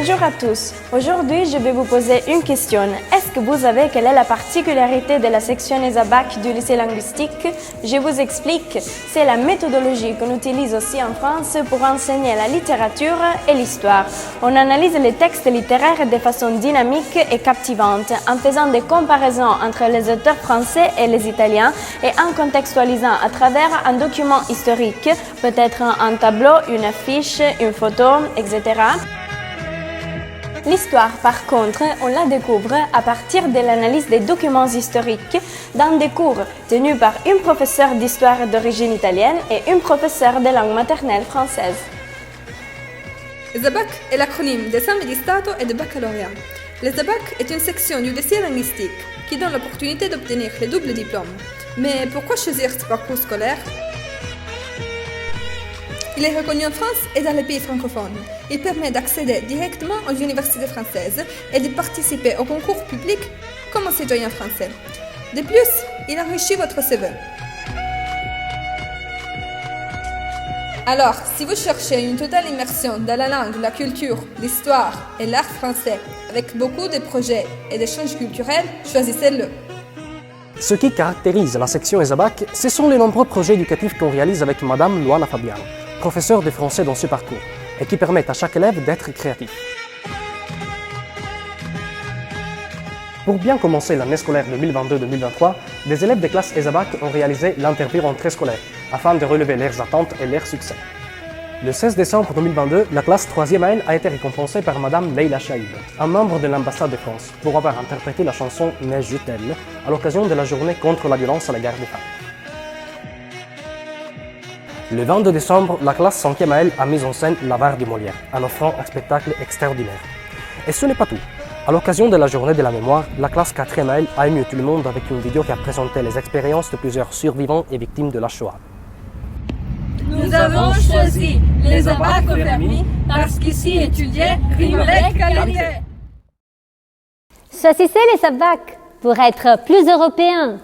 Bonjour à tous. Aujourd'hui, je vais vous poser une question. Est-ce que vous savez quelle est la particularité de la section ESABAC du lycée linguistique? Je vous explique. C'est la méthodologie qu'on utilise aussi en France pour enseigner la littérature et l'histoire. On analyse les textes littéraires de façon dynamique et captivante, en faisant des comparaisons entre les auteurs français et les italiens et en contextualisant à travers un document historique, peut-être un tableau, une affiche, une photo, etc. L'histoire, par contre, on la découvre à partir de l'analyse des documents historiques dans des cours tenus par une professeure d'histoire d'origine italienne et une professeure de langue maternelle française. ESABAC est l'acronyme d'Esame di Stato et de baccalauréat. L'ESABAC est une section du lycée linguistique qui donne l'opportunité d'obtenir les doubles diplômes. Mais pourquoi choisir ce parcours scolaire? Il est reconnu en France et dans les pays francophones. Il permet d'accéder directement aux universités françaises et de participer aux concours publics comme un citoyen français. De plus, il enrichit votre CV. Alors, si vous cherchez une totale immersion dans la langue, la culture, l'histoire et l'art français, avec beaucoup de projets et d'échanges culturels, choisissez-le. Ce qui caractérise la section ESABAC, ce sont les nombreux projets éducatifs qu'on réalise avec Madame Luana Fabiano, professeure de français dans ce parcours, et qui permettent à chaque élève d'être créatif. Pour bien commencer l'année scolaire 2022-2023, des élèves des classes ESABAC ont réalisé l'interview rentrée scolaire, afin de relever leurs attentes et leurs succès. Le 16 décembre 2022, la classe 3e AL a été récompensée par Madame Leila Chaïb, un membre de l'ambassade de France, pour avoir interprété la chanson « Mais je t'aime » à l'occasion de la journée contre la violence à l'égard des femmes. Le 22 décembre, la classe 5e AL a mis en scène L'Avare de Molière, en offrant un spectacle extraordinaire. Et ce n'est pas tout. À l'occasion de la journée de la mémoire, la classe 4e AL a ému tout le monde avec une vidéo qui a présenté les expériences de plusieurs survivants et victimes de la Shoah. Nous avons choisi l'ESABAC au permis parce qu'ici étudier rime avec qualité. Choisissez l'ESABAC pour être plus européen.